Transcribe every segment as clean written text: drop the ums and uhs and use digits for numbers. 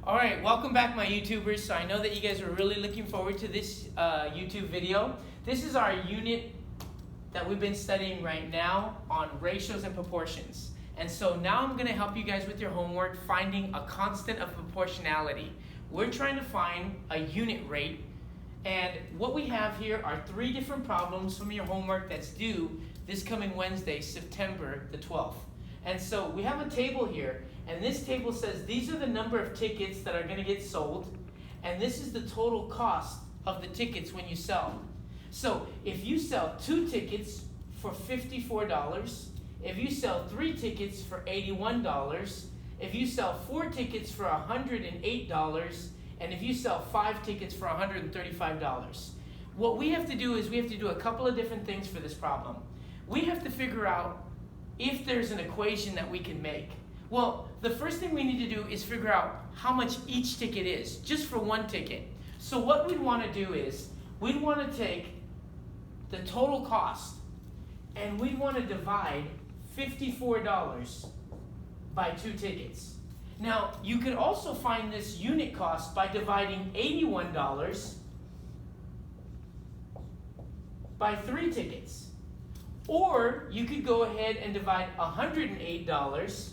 All right, welcome back, my YouTubers. So I know that you guys are really looking forward to this YouTube video. This is our unit that we've been studying right now on ratios and proportions. And so now I'm going to help you guys with your homework, finding a constant of proportionality. We're trying to find a unit rate. And what we have here are 3 different problems from your homework that's due this coming Wednesday, September the 12th. And so we have a table here, and this table says these are the number of tickets that are going to get sold, and this is the total cost of the tickets when you sell them. So if you sell 2 tickets for $54, if you sell 3 tickets for $81, if you sell 4 tickets for $108, and if you sell 5 tickets for $135. What we have to do is we have to do a couple of different things for this problem. We have to figure out if there's an equation that we can make. Well, the first thing we need to do is figure out how much each ticket is, just for 1 ticket. So what we'd want to do is, we'd want to take the total cost, and we'd want to divide $54 by 2 tickets. Now, you could also find this unit cost by dividing $81 by 3 tickets. Or you could go ahead and divide $108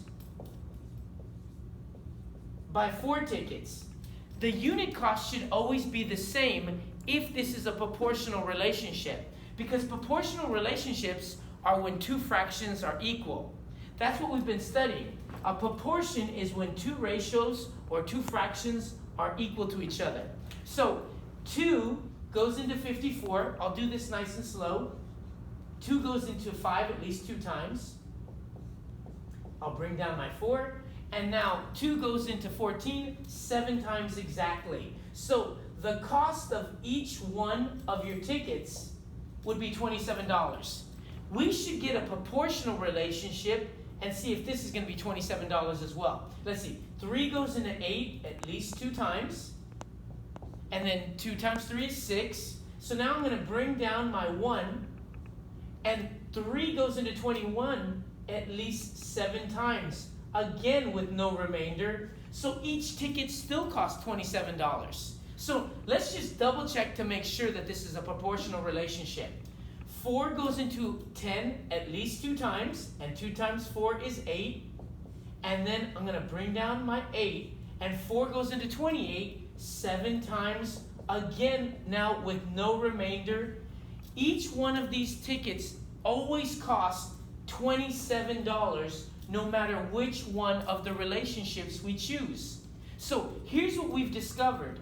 by 4 tickets. The unit cost should always be the same if this is a proportional relationship, because proportional relationships are when 2 fractions are equal. That's what we've been studying. A proportion is when 2 ratios or 2 fractions are equal to each other. So 2 goes into 54. I'll do this nice and slow. 2 goes into 5 at least 2 times. I'll bring down my 4. And now 2 goes into 14 7 times exactly. So the cost of each one of your tickets would be $27. We should get a proportional relationship and see if this is going to be $27 as well. Let's see. 3 goes into 8 at least 2 times. And then 2 times 3 is 6. So now I'm going to bring down my 1. And 3 goes into 21 at least 7 times. Again with no remainder. So each ticket still costs $27. So let's just double check to make sure that this is a proportional relationship. 4 goes into 10 at least 2 times. And 2 times 4 is 8. And then I'm going to bring down my 8. And 4 goes into 28 7 times. Again, now with no remainder. Each one of these tickets always costs $27 no matter which one of the relationships we choose. So here's what we've discovered.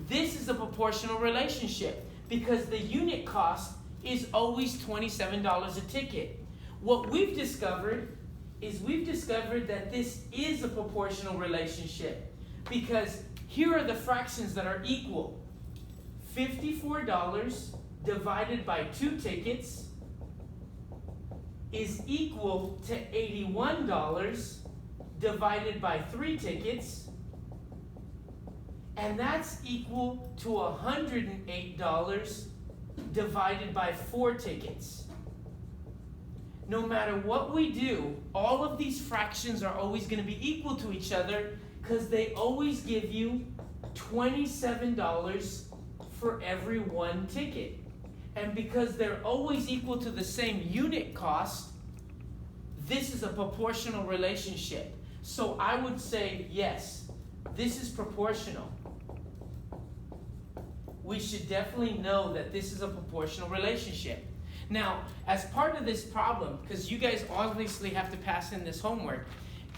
This is a proportional relationship because the unit cost is always $27 a ticket. What we've discovered is that this is a proportional relationship because here are the fractions that are equal. $54 divided by 2 tickets is equal to $81 divided by 3 tickets, and that's equal to $108 divided by 4 tickets. No matter what we do, all of these fractions are always going to be equal to each other because they always give you $27 for every 1 ticket. And because they're always equal to the same unit cost, this is a proportional relationship. So I would say, yes, this is proportional. We should definitely know that this is a proportional relationship. Now, as part of this problem, because you guys obviously have to pass in this homework,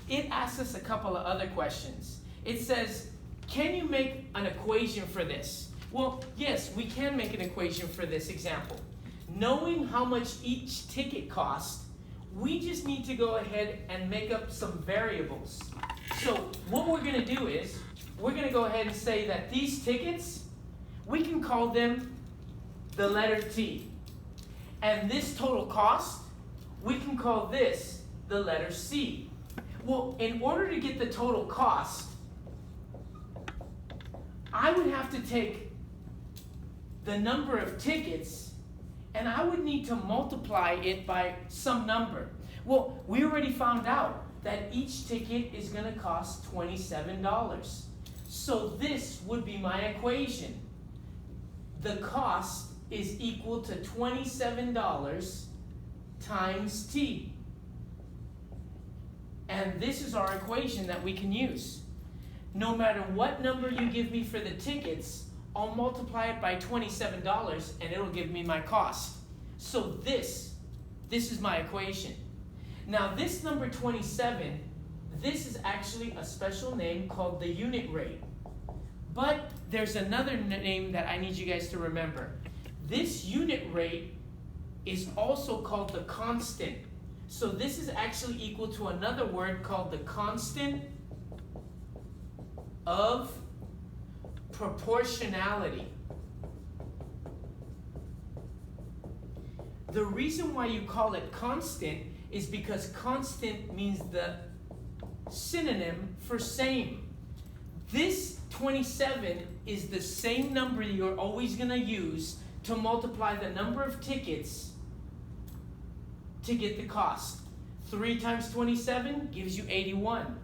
it asks us a couple of other questions. It says, can you make an equation for this? Well, yes, we can make an equation for this example. Knowing how much each ticket costs, we just need to go ahead and make up some variables. So what we're going to do is, we're going to go ahead and say that these tickets, we can call them the letter T. And this total cost, we can call this the letter C. Well, in order to get the total cost, I would have to take the number of tickets, and I would need to multiply it by some number. Well, we already found out that each ticket is going to cost $27. So this would be my equation. The cost is equal to $27 times T. And this is our equation that we can use. No matter what number you give me for the tickets, I'll multiply it by $27 and it'll give me my cost. So this is my equation. Now this number 27, this is actually a special name called the unit rate. But there's another name that I need you guys to remember. This unit rate is also called the constant. So this is actually equal to another word called the constant of proportionality. The reason why you call it constant is because constant means the synonym for same. This 27 is the same number you're always going to use to multiply the number of tickets to get the cost. 3 times 27 gives you 81.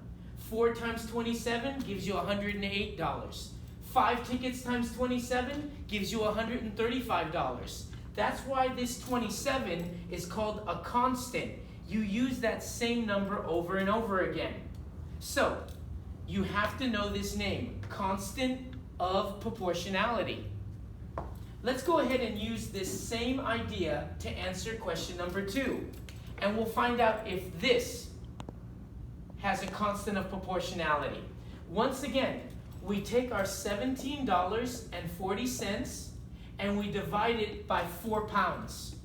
4 times 27 gives you $108. 5 tickets times 27 gives you $135. That's why this 27 is called a constant. You use that same number over and over again. So, you have to know this name, constant of proportionality. Let's go ahead and use this same idea to answer question number 2. And we'll find out if this has a constant of proportionality. Once again, we take our $17.40 and we divide it by 4 pounds.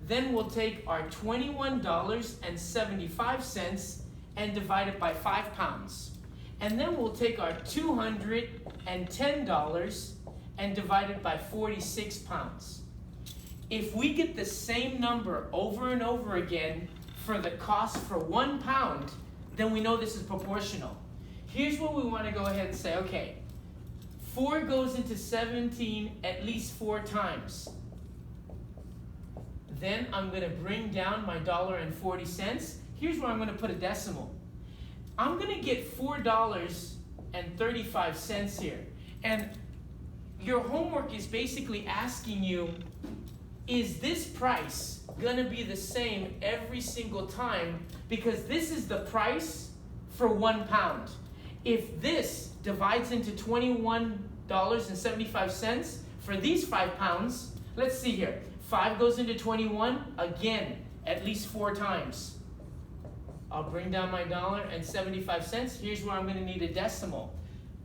Then we'll take our $21.75 and divide it by 5 pounds. And then we'll take our $210 and divide it by 46 pounds. If we get the same number over and over again for the cost for 1 pound, then we know this is proportional. Here's what we want to go ahead and say, okay, 4 goes into 17 at least 4 times. Then I'm going to bring down my $1.40. Here's where I'm going to put a decimal. I'm going to get $4.35 here. And your homework is basically asking you, is this price going to be the same every single time? Because this is the price for 1 pound. If this divides into $21.75 for these 5 pounds, let's see here. 5 goes into 21, again, at least 4 times. I'll bring down my $1.75. Here's where I'm going to need a decimal.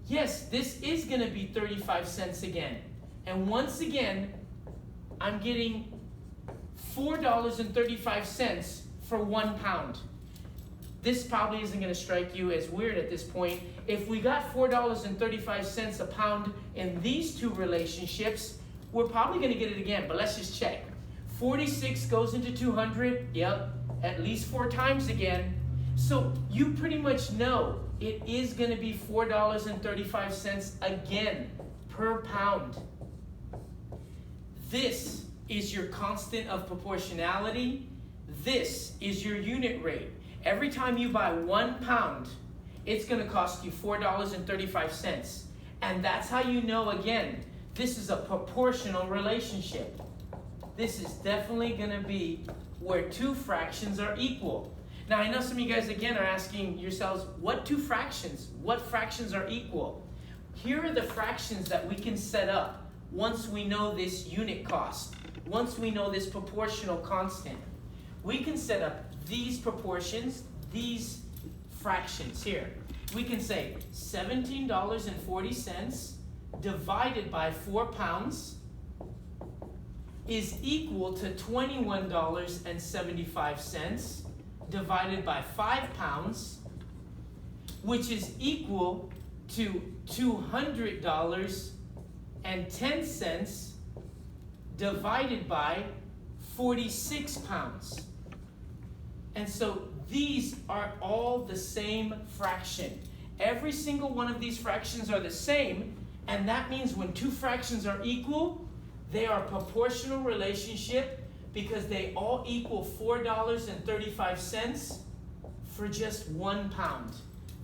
Yes, this is going to be 35 cents again. And once again, I'm getting $4.35 for 1 pound. This probably isn't going to strike you as weird at this point. If we got $4.35 a pound in these 2 relationships, we're probably going to get it again, but let's just check. 46 goes into 200, yep, at least 4 times again. So you pretty much know it is going to be $4.35 again per pound. This is your constant of proportionality. This is your unit rate. Every time you buy 1 pound, it's going to cost you $4.35. And that's how you know, again, this is a proportional relationship. This is definitely going to be where 2 fractions are equal. Now, I know some of you guys, again, are asking yourselves, what 2 fractions? What fractions are equal? Here are the fractions that we can set up once we know this unit cost, once we know this proportional constant. We can set up these proportions, these fractions here. We can say $17.40 divided by 4 pounds is equal to $21.75 divided by 5 pounds, which is equal to $200.10 divided by 46 pounds. And so these are all the same fraction. Every single one of these fractions are the same, and that means when 2 fractions are equal, they are a proportional relationship because they all equal $4.35 for just 1 pound.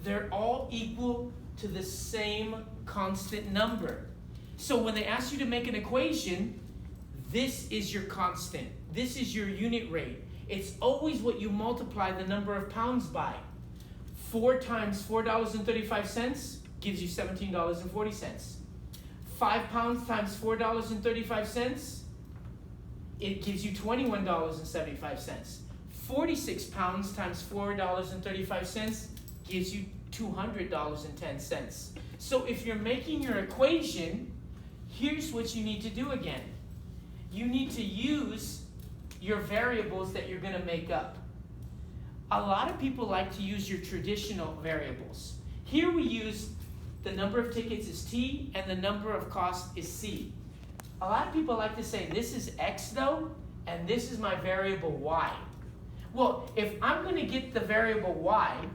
They're all equal to the same constant number. So when they ask you to make an equation, this is your constant. This is your unit rate. It's always what you multiply the number of pounds by. 4 times $4.35 gives you $17.40. 5 pounds times $4.35, it gives you $21.75. 46 pounds times $4.35 gives you $200.10. So if you're making your equation, here's what you need to do again. You need to use your variables that you're going to make up. A lot of people like to use your traditional variables. Here we use the number of tickets is T and the number of costs is C. A lot of people like to say this is X though, and this is my variable Y. Well, if I'm going to get the variable Y,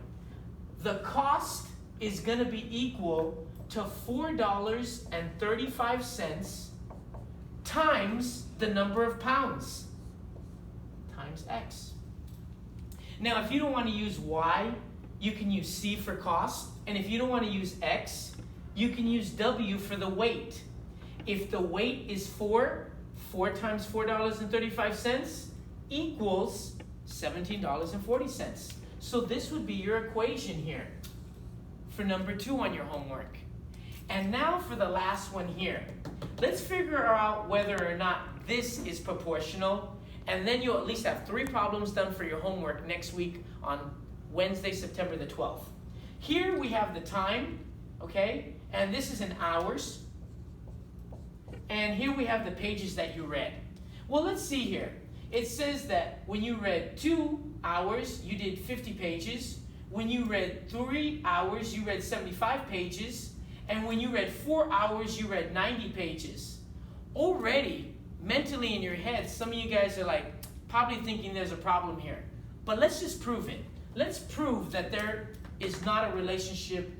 the cost is going to be equal to $4.35 times the number of pounds times X. Now, if you don't want to use Y, you can use C for cost. And if you don't want to use X, you can use W for the weight. If the weight is 4 times $4.35 equals $17.40. So this would be your equation here for number 2 on your homework. And now for the last one here. Let's figure out whether or not this is proportional, and then you'll at least have 3 problems done for your homework next week on Wednesday, September the 12th. Here we have the time, okay? And this is in hours. And here we have the pages that you read. Well, let's see here. It says that when you read 2 hours, you did 50 pages. When you read 3 hours, you read 75 pages. And when you read 4 hours, you read 90 pages. Already, mentally in your head, some of you guys are like, probably thinking there's a problem here. But let's just prove it. Let's prove that there is not a relationship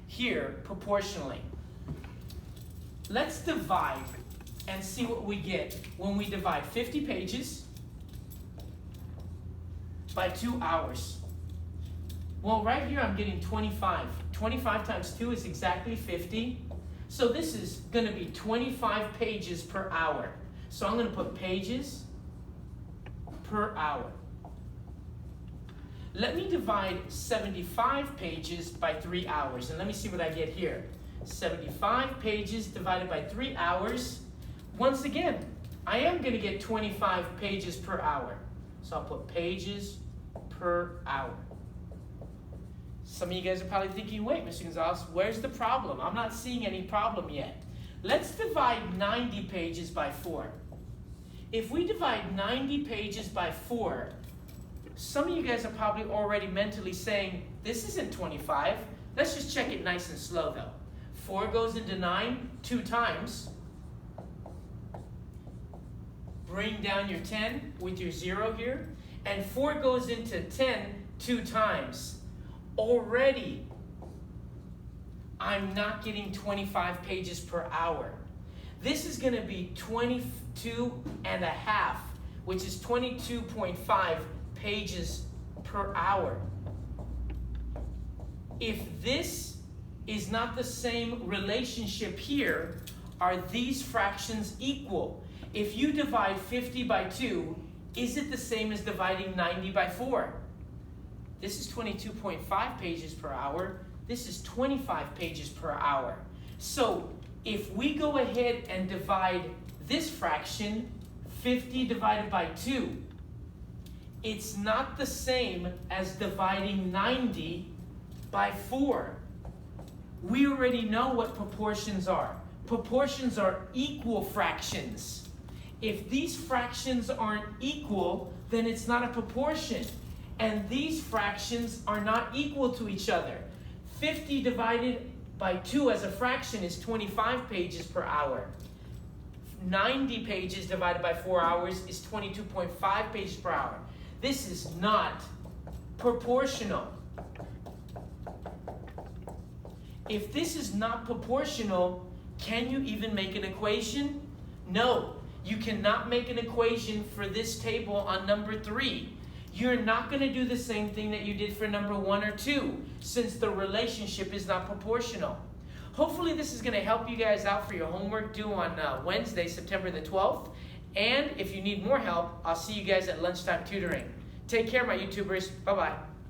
here proportionally. Let's divide and see what we get when we divide 50 pages by 2 hours. Well, right here I'm getting 25. 25 times 2 is exactly 50. So this is going to be 25 pages per hour. So I'm going to put pages per hour. Let me divide 75 pages by 3 hours, and let me see what I get here. 75 pages divided by 3 hours. Once again, I am going to get 25 pages per hour. So I'll put pages per hour. Some of you guys are probably thinking, wait, Mr. Gonzalez, where's the problem? I'm not seeing any problem yet. Let's divide 90 pages by 4. If we divide 90 pages by 4, some of you guys are probably already mentally saying, this isn't 25. Let's just check it nice and slow though. 4 goes into 9 2 times. Bring down your 10 with your 0 here. And 4 goes into 10 2 times. Already, I'm not getting 25 pages per hour. This is going to be 22 and a half, which is 22.5 pages per hour. If this is not the same relationship here, are these fractions equal? If you divide 50 by 2, is it the same as dividing 90 by 4? This is 22.5 pages per hour. This is 25 pages per hour. So if we go ahead and divide this fraction, 50 divided by 2, it's not the same as dividing 90 by 4. We already know what proportions are. Proportions are equal fractions. If these fractions aren't equal, then it's not a proportion. And these fractions are not equal to each other. 50 divided by 2 as a fraction is 25 pages per hour. 90 pages divided by 4 hours is 22.5 pages per hour. This is not proportional. If this is not proportional, can you even make an equation? No, you cannot make an equation for this table on number 3. you're not going to do the same thing that you did for number 1 or 2, since the relationship is not proportional. Hopefully this is going to help you guys out for your homework due on Wednesday, September the 12th. And if you need more help, I'll see you guys at lunchtime tutoring. Take care, my YouTubers. Bye-bye.